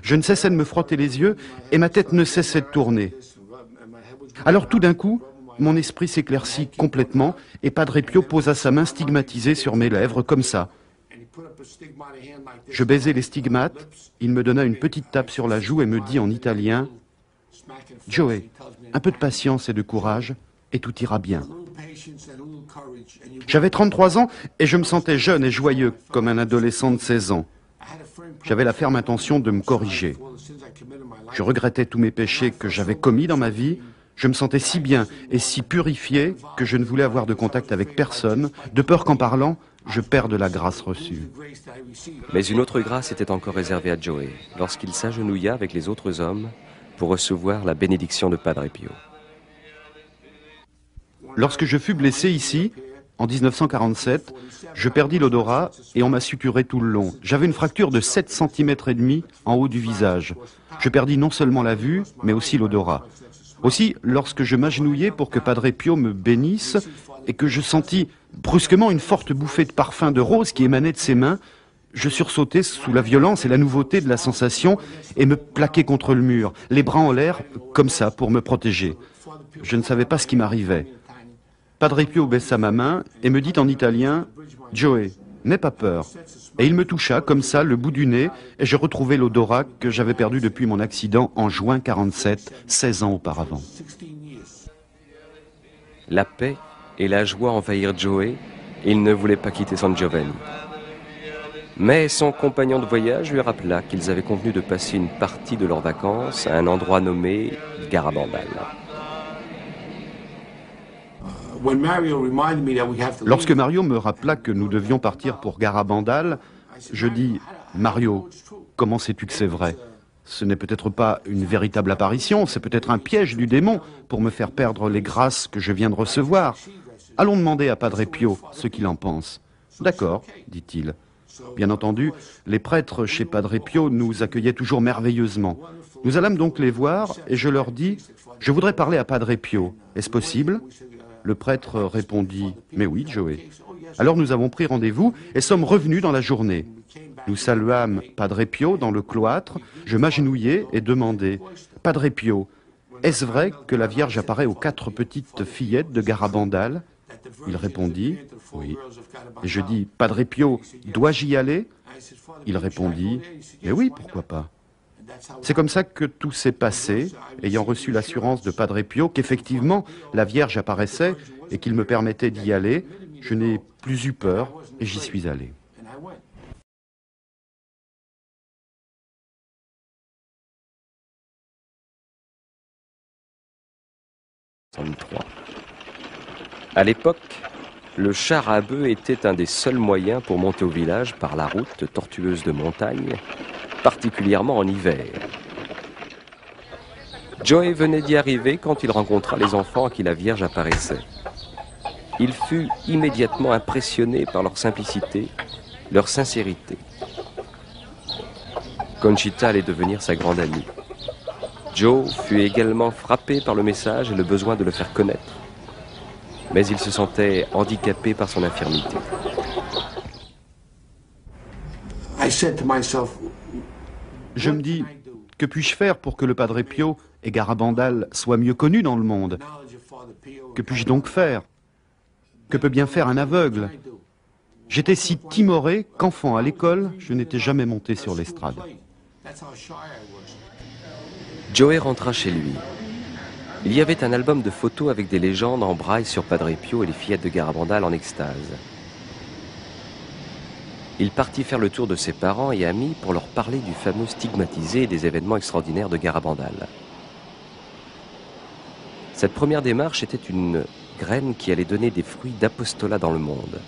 [SPEAKER 5] Je ne cessais de me frotter les yeux, et ma tête ne cessait de tourner. Alors tout d'un coup, mon esprit s'éclaircit complètement et Padre Pio posa sa main stigmatisée sur mes lèvres, comme ça. Je baisai les stigmates, il me donna une petite tape sur la joue et me dit en italien « Joe, un peu de patience et de courage, et tout ira bien. » J'avais 33 ans et je me sentais jeune et joyeux, comme un adolescent de 16 ans. J'avais la ferme intention de me corriger. Je regrettais tous mes péchés que j'avais commis dans ma vie. Je me sentais si bien et si purifié que je ne voulais avoir de contact avec personne, de peur qu'en parlant, je perde la grâce reçue.
[SPEAKER 1] Mais une autre grâce était encore réservée à Joe, lorsqu'il s'agenouilla avec les autres hommes pour recevoir la bénédiction de Padre Pio.
[SPEAKER 5] Lorsque je fus blessé ici, en 1947, je perdis l'odorat et on m'a suturé tout le long. J'avais une fracture de 7 cm et demi en haut du visage. Je perdis non seulement la vue, mais aussi l'odorat. Aussi, lorsque je m'agenouillais pour que Padre Pio me bénisse et que je sentis brusquement une forte bouffée de parfum de rose qui émanait de ses mains, Je sursautais sous la violence et la nouveauté de la sensation et me plaquais contre le mur, les bras en l'air, comme ça, pour me protéger. Je ne savais pas ce qui m'arrivait. Padre Pio baissa ma main et me dit en italien « Joey, n'aie pas peur ». Et il me toucha comme ça le bout du nez et je retrouvai l'odorat que j'avais perdu depuis mon accident en juin 47, 16 ans auparavant.
[SPEAKER 1] La paix et la joie envahirent Joey et il ne voulait pas quitter San Giovanni. Mais son compagnon de voyage lui rappela qu'ils avaient convenu de passer une partie de leurs vacances à un endroit nommé Garabandal.
[SPEAKER 5] Lorsque Mario me rappela que nous devions partir pour Garabandal, je dis « Mario, comment sais-tu que c'est vrai? Ce n'est peut-être pas une véritable apparition, c'est peut-être un piège du démon pour me faire perdre les grâces que je viens de recevoir. Allons demander à Padre Pio ce qu'il en pense. »« D'accord, dit-il. » Bien entendu, les prêtres chez Padre Pio nous accueillaient toujours merveilleusement. Nous allâmes donc les voir et je leur dis « Je voudrais parler à Padre Pio. Est-ce possible ?» Le prêtre répondit « Mais oui, Joey. » Alors nous avons pris rendez-vous et sommes revenus dans la journée. Nous saluâmes Padre Pio dans le cloître, je m'agenouillai et demandai « Padre Pio, est-ce vrai que la Vierge apparaît aux 4 petites fillettes de Garabandal ?» Il répondit « Oui. » Et je dis « Padre Pio, dois-je y aller ?» Il répondit « Mais oui, pourquoi pas ?» C'est comme ça que tout s'est passé, ayant reçu l'assurance de Padre Pio qu'effectivement la Vierge apparaissait et qu'il me permettait d'y aller. Je n'ai plus eu peur et j'y suis allé.
[SPEAKER 1] À l'époque, le char à bœuf était un des seuls moyens pour monter au village par la route tortueuse de montagne, particulièrement en hiver. Joey venait d'y arriver quand il rencontra les enfants à qui la Vierge apparaissait. Il fut immédiatement impressionné par leur simplicité, leur sincérité. Conchita allait devenir sa grande amie. Joe fut également frappé par le message et le besoin de le faire connaître. Mais il se sentait handicapé par son infirmité.
[SPEAKER 5] Je me dis, que puis-je faire pour que le Padre Pio et Garabandal soient mieux connus dans le monde? Que puis-je donc faire? Que peut bien faire un aveugle? J'étais si timoré qu'enfant à l'école, je n'étais jamais monté sur l'estrade.
[SPEAKER 1] Joey rentra chez lui. Il y avait un album de photos avec des légendes en braille sur Padre Pio et les fillettes de Garabandal en extase. Il partit faire le tour de ses parents et amis pour leur parler du fameux stigmatisé et des événements extraordinaires de Garabandal. Cette première démarche était une graine qui allait donner des fruits d'apostolat dans le monde.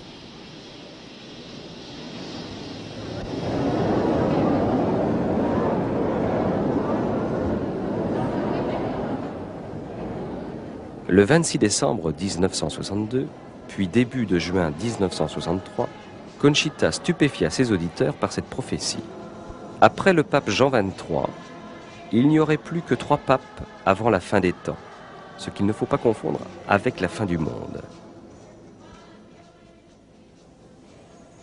[SPEAKER 1] Le 26 décembre 1962, puis début de juin 1963, Conchita stupéfia ses auditeurs par cette prophétie. Après le pape Jean XXIII, il n'y aurait plus que 3 papes avant la fin des temps, ce qu'il ne faut pas confondre avec la fin du monde.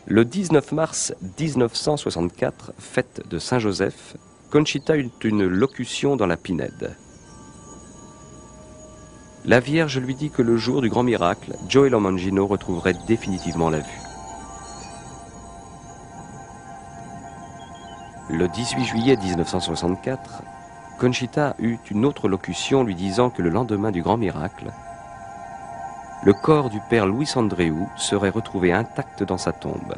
[SPEAKER 1] Le 19 mars 1964, fête de Saint-Joseph, Conchita eut une locution dans la Pinède. La Vierge lui dit que le jour du grand miracle, Joey Lomangino retrouverait définitivement la vue. Le 18 juillet 1964, Conchita eut une autre locution lui disant que le lendemain du grand miracle, le corps du père Luis Andreu serait retrouvé intact dans sa tombe.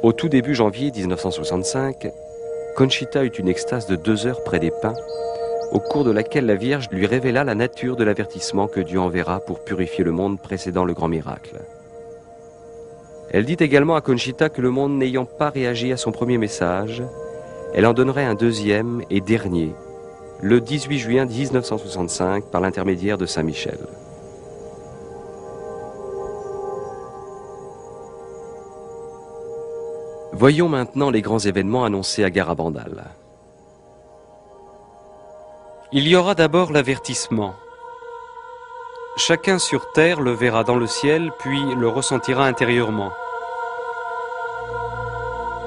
[SPEAKER 1] Au tout début janvier 1965, Conchita eut une extase de 2 heures près des pins, au cours de laquelle la Vierge lui révéla la nature de l'avertissement que Dieu enverra pour purifier le monde précédant le grand miracle. Elle dit également à Conchita que le monde n'ayant pas réagi à son premier message, elle en donnerait un deuxième et dernier, le 18 juin 1965, par l'intermédiaire de Saint Michel. Voyons maintenant les grands événements annoncés à Garabandal. Il y aura d'abord l'avertissement. Chacun sur terre le verra dans le ciel, puis le ressentira intérieurement.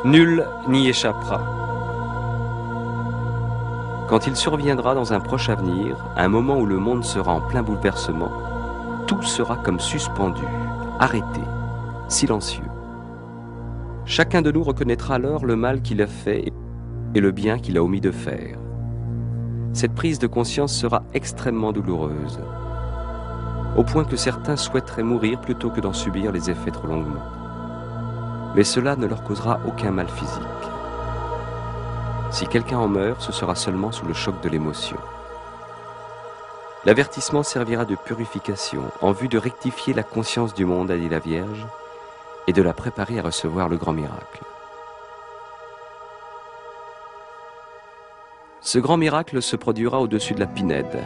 [SPEAKER 1] Nul n'y échappera. Quand il surviendra dans un proche avenir, un moment où le monde sera en plein bouleversement, tout sera comme suspendu, arrêté, silencieux. Chacun de nous reconnaîtra alors le mal qu'il a fait et le bien qu'il a omis de faire. Cette prise de conscience sera extrêmement douloureuse, au point que certains souhaiteraient mourir plutôt que d'en subir les effets trop longuement. Mais cela ne leur causera aucun mal physique. Si quelqu'un en meurt, ce sera seulement sous le choc de l'émotion. L'avertissement servira de purification en vue de rectifier la conscience du monde, a dit la Vierge, et de la préparer à recevoir le grand miracle. Ce grand miracle se produira au-dessus de la Pinède,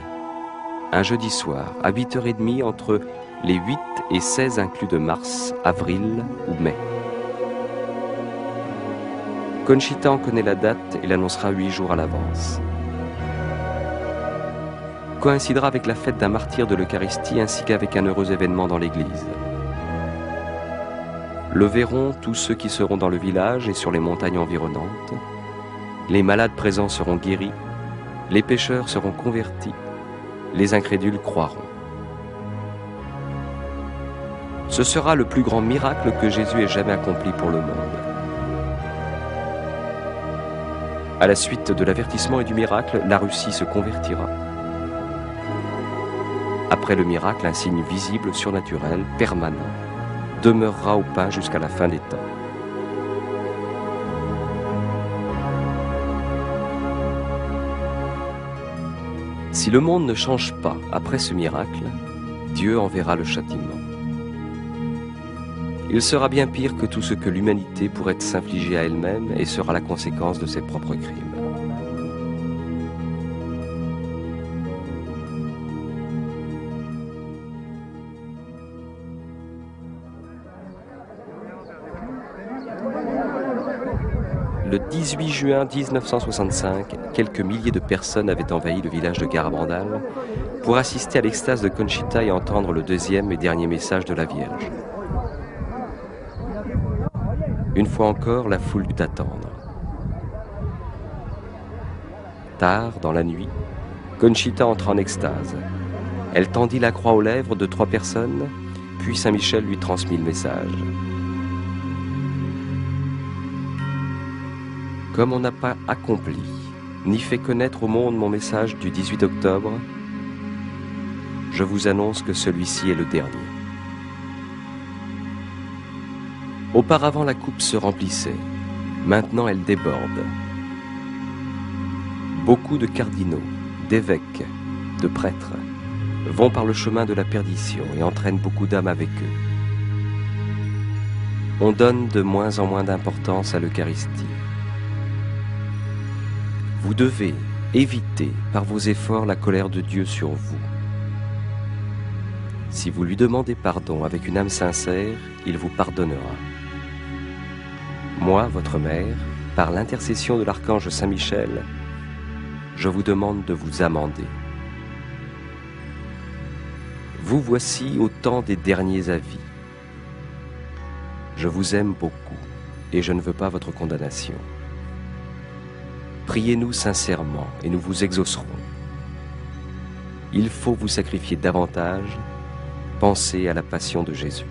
[SPEAKER 1] un jeudi soir, à 8h30 entre les 8 et 16 inclus de mars, avril ou mai. Conchita en connaît la date et l'annoncera 8 jours à l'avance. Coïncidera avec la fête d'un martyr de l'Eucharistie ainsi qu'avec un heureux événement dans l'église. Le verront tous ceux qui seront dans le village et sur les montagnes environnantes. Les malades présents seront guéris, les pécheurs seront convertis, les incrédules croiront. Ce sera le plus grand miracle que Jésus ait jamais accompli pour le monde. À la suite de l'avertissement et du miracle, la Russie se convertira. Après le miracle, un signe visible, surnaturel, permanent, demeurera au pas jusqu'à la fin des temps. Si le monde ne change pas après ce miracle, Dieu enverra le châtiment. Il sera bien pire que tout ce que l'humanité pourrait s'infliger à elle-même et sera la conséquence de ses propres crimes. Le 18 juin 1965, quelques milliers de personnes avaient envahi le village de Garabandal pour assister à l'extase de Conchita et entendre le deuxième et dernier message de la Vierge. Une fois encore, la foule dut attendre. Tard, dans la nuit, Conchita entra en extase. Elle tendit la croix aux lèvres de 3 personnes, puis Saint Michel lui transmit le message. Comme on n'a pas accompli, ni fait connaître au monde mon message du 18 octobre, je vous annonce que celui-ci est le dernier. Auparavant, la coupe se remplissait. Maintenant, elle déborde. Beaucoup de cardinaux, d'évêques, de prêtres vont par le chemin de la perdition et entraînent beaucoup d'âmes avec eux. On donne de moins en moins d'importance à l'Eucharistie. Vous devez éviter par vos efforts la colère de Dieu sur vous. Si vous lui demandez pardon avec une âme sincère, il vous pardonnera. Moi, votre mère, par l'intercession de l'archange Saint Michel, je vous demande de vous amender. Vous voici au temps des derniers avis. Je vous aime beaucoup et je ne veux pas votre condamnation. Priez-nous sincèrement et nous vous exaucerons. Il faut vous sacrifier davantage. Pensez à la passion de Jésus.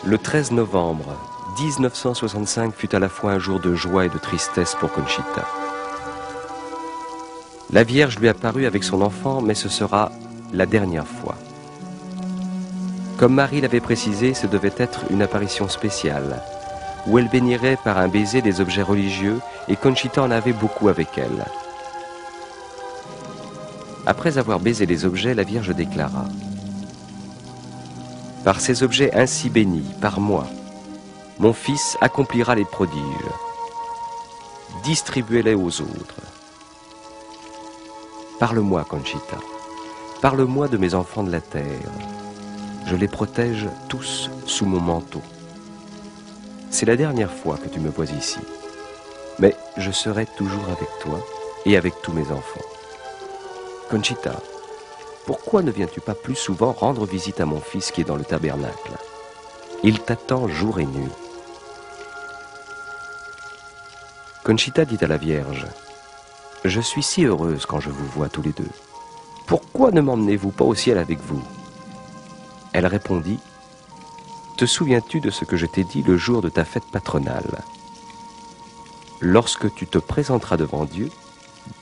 [SPEAKER 1] Le 13 novembre 1965 fut à la fois un jour de joie et de tristesse pour Conchita. La Vierge lui apparut avec son enfant, mais ce sera la dernière fois. Comme Marie l'avait précisé, ce devait être une apparition spéciale, où elle bénirait par un baiser des objets religieux, et Conchita en avait beaucoup avec elle. Après avoir baisé les objets, la Vierge déclara: « Par ces objets ainsi bénis, par moi, mon Fils accomplira les prodiges. Distribuez-les aux autres. Parle-moi, Conchita. Parle-moi de mes enfants de la terre. Je les protège tous sous mon manteau. C'est la dernière fois que tu me vois ici. Mais je serai toujours avec toi et avec tous mes enfants. Conchita, pourquoi ne viens-tu pas plus souvent rendre visite à mon fils qui est dans le tabernacle? Il t'attend jour et nuit. Conchita dit à la Vierge, « Je suis si heureuse quand je vous vois tous les deux. Pourquoi ne m'emmenez-vous pas au ciel avec vous ?» Elle répondit, « Te souviens-tu de ce que je t'ai dit le jour de ta fête patronale? Lorsque tu te présenteras devant Dieu,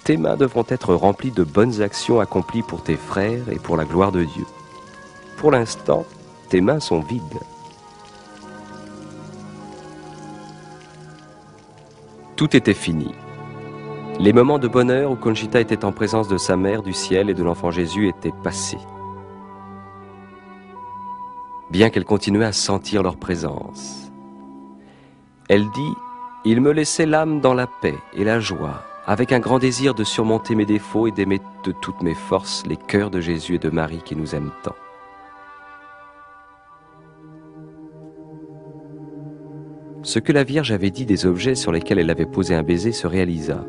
[SPEAKER 1] tes mains devront être remplies de bonnes actions accomplies pour tes frères et pour la gloire de Dieu. Pour l'instant, tes mains sont vides. » Tout était fini. Les moments de bonheur où Conchita était en présence de sa mère du ciel et de l'enfant Jésus étaient passés. Bien qu'elle continuait à sentir leur présence. Elle dit, « Il me laissait l'âme dans la paix et la joie, avec un grand désir de surmonter mes défauts et d'aimer de toutes mes forces les cœurs de Jésus et de Marie qui nous aiment tant. » Ce que la Vierge avait dit des objets sur lesquels elle avait posé un baiser se réalisa.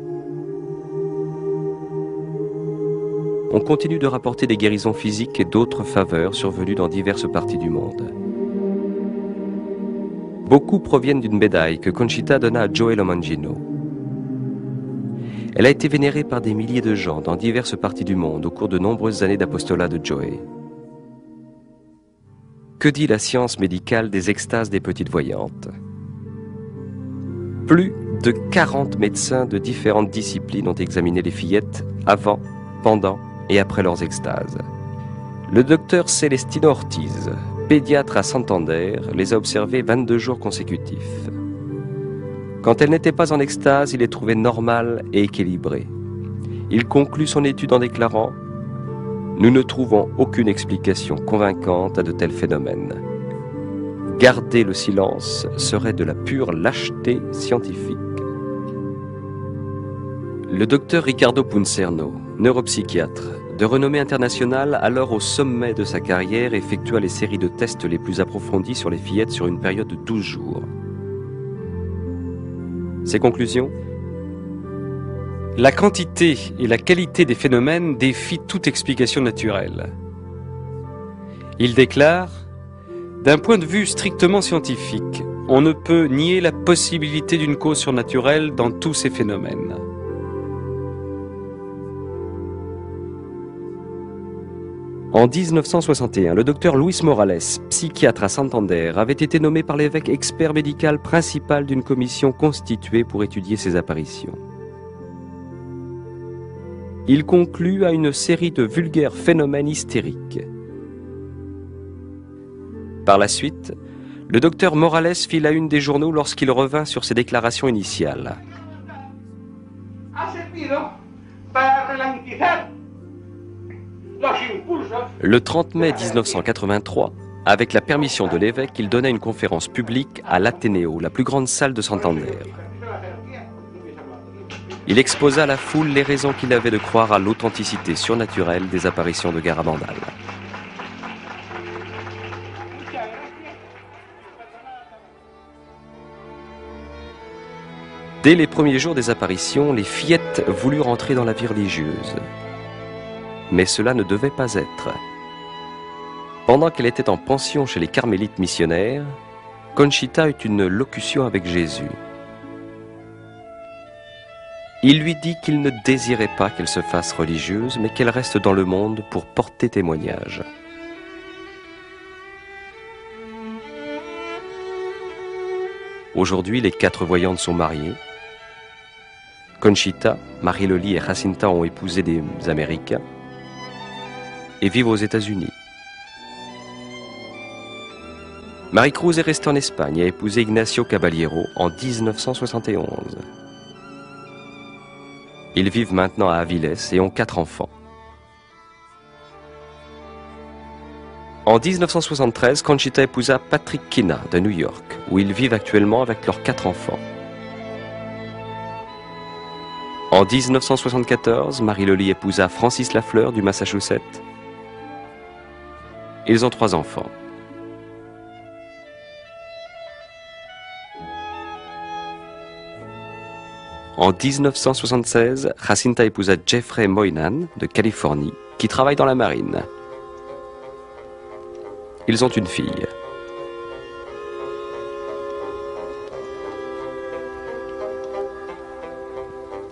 [SPEAKER 1] On continue de rapporter des guérisons physiques et d'autres faveurs survenues dans diverses parties du monde. Beaucoup proviennent d'une médaille que Conchita donna à Joey Lomangino. Elle a été vénérée par des milliers de gens dans diverses parties du monde au cours de nombreuses années d'apostolat de Joey. Que dit la science médicale des extases des petites voyantes? Plus de 40 médecins de différentes disciplines ont examiné les fillettes avant, pendant et après leurs extases. Le docteur Celestino Ortiz, pédiatre à Santander, les a observées 22 jours consécutifs. Quand elles n'étaient pas en extase, il les trouvait normales et équilibrées. Il conclut son étude en déclarant « Nous ne trouvons aucune explication convaincante à de tels phénomènes. Garder le silence serait de la pure lâcheté scientifique. » Le docteur Ricardo Puncerno, neuropsychiatre, de renommée internationale, alors au sommet de sa carrière, effectua les séries de tests les plus approfondies sur les fillettes sur une période de 12 jours. Ses conclusions? La quantité et la qualité des phénomènes défient toute explication naturelle. Il déclare: d'un point de vue strictement scientifique, on ne peut nier la possibilité d'une cause surnaturelle dans tous ces phénomènes. En 1961, le docteur Luis Morales, psychiatre à Santander, avait été nommé par l'évêque expert médical principal d'une commission constituée pour étudier ces apparitions. Il conclut à une série de vulgaires phénomènes hystériques. Par la suite, le docteur Morales fit la une des journaux lorsqu'il revint sur ses déclarations initiales. Le 30 mai 1983, avec la permission de l'évêque, il donna une conférence publique à l'Athénéo, la plus grande salle de Santander. Il exposa à la foule les raisons qu'il avait de croire à l'authenticité surnaturelle des apparitions de Garabandal. Dès les premiers jours des apparitions, les fillettes voulurent entrer dans la vie religieuse. Mais cela ne devait pas être. Pendant qu'elle était en pension chez les carmélites missionnaires, Conchita eut une locution avec Jésus. Il lui dit qu'il ne désirait pas qu'elle se fasse religieuse, mais qu'elle reste dans le monde pour porter témoignage. Aujourd'hui, les 4 voyantes sont mariées. Conchita, Marie-Loli et Jacinta ont épousé des Américains et vivent aux États-Unis. Marie-Cruz est restée en Espagne et a épousé Ignacio Caballero en 1971. Ils vivent maintenant à Avilés et ont 4 enfants. En 1973, Conchita épousa Patrick Kina de New York, où ils vivent actuellement avec leurs 4 enfants. En 1974, Marie-Loli épousa Francis Lafleur du Massachusetts. Ils ont 3 enfants. En 1976, Jacinta épousa Jeffrey Moynan de Californie, qui travaille dans la marine. Ils ont une fille.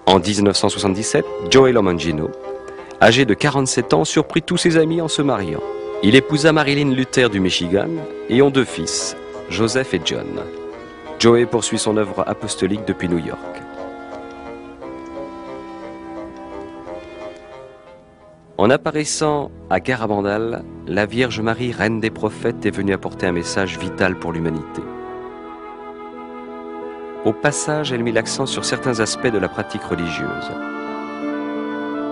[SPEAKER 1] En 1977, Joey Lomangino, âgé de 47 ans, surprit tous ses amis en se mariant. Il épousa Marilyn Luther du Michigan et ont 2 fils, Joseph et John. Joey poursuit son œuvre apostolique depuis New York. En apparaissant à Garabandal, la Vierge Marie, reine des prophètes, est venue apporter un message vital pour l'humanité. Au passage, elle mit l'accent sur certains aspects de la pratique religieuse.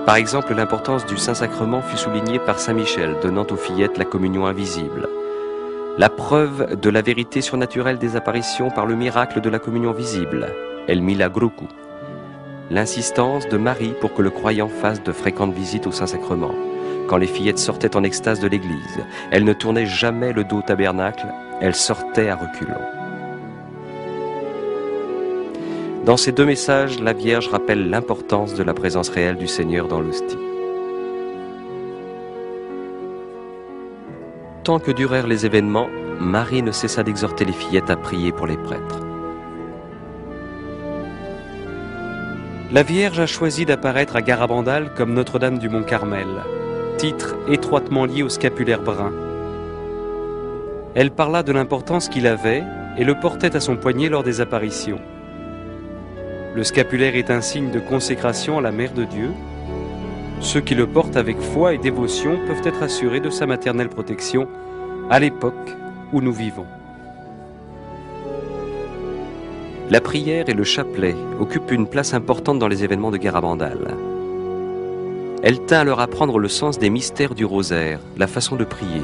[SPEAKER 1] Par exemple, l'importance du Saint-Sacrement fut soulignée par Saint Michel, donnant aux fillettes la communion invisible. La preuve de la vérité surnaturelle des apparitions par le miracle de la communion visible, El Milagruku. L'insistance de Marie pour que le croyant fasse de fréquentes visites au Saint-Sacrement. Quand les fillettes sortaient en extase de l'église, elles ne tournaient jamais le dos au tabernacle, elles sortaient à reculons. Dans ces 2 messages, la Vierge rappelle l'importance de la présence réelle du Seigneur dans l'hostie. Tant que durèrent les événements, Marie ne cessa d'exhorter les fillettes à prier pour les prêtres. La Vierge a choisi d'apparaître à Garabandal comme Notre-Dame du Mont-Carmel, titre étroitement lié au scapulaire brun. Elle parla de l'importance qu'il avait et le portait à son poignet lors des apparitions. Le scapulaire est un signe de consécration à la Mère de Dieu. Ceux qui le portent avec foi et dévotion peuvent être assurés de sa maternelle protection à l'époque où nous vivons. La prière et le chapelet occupent une place importante dans les événements de Garabandal. Elle tint à leur apprendre le sens des mystères du rosaire, la façon de prier.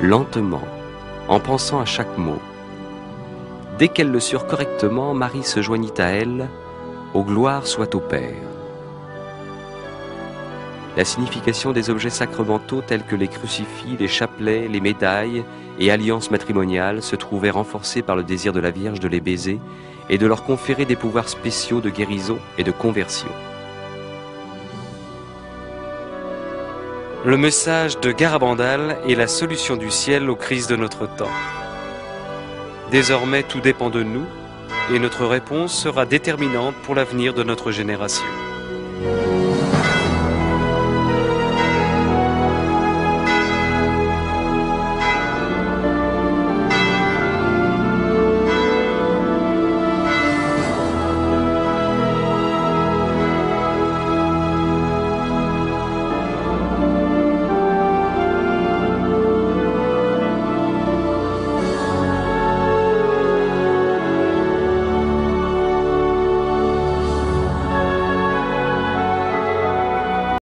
[SPEAKER 1] Lentement, en pensant à chaque mot. Dès qu'elle le surent correctement, Marie se joignit à elle, « Ô gloire soit au Père ». La signification des objets sacramentaux tels que les crucifix, les chapelets, les médailles et alliances matrimoniales se trouvaient renforcées par le désir de la Vierge de les baiser et de leur conférer des pouvoirs spéciaux de guérison et de conversion. Le message de Garabandal est la solution du ciel aux crises de notre temps. Désormais, tout dépend de nous et notre réponse sera déterminante pour l'avenir de notre génération.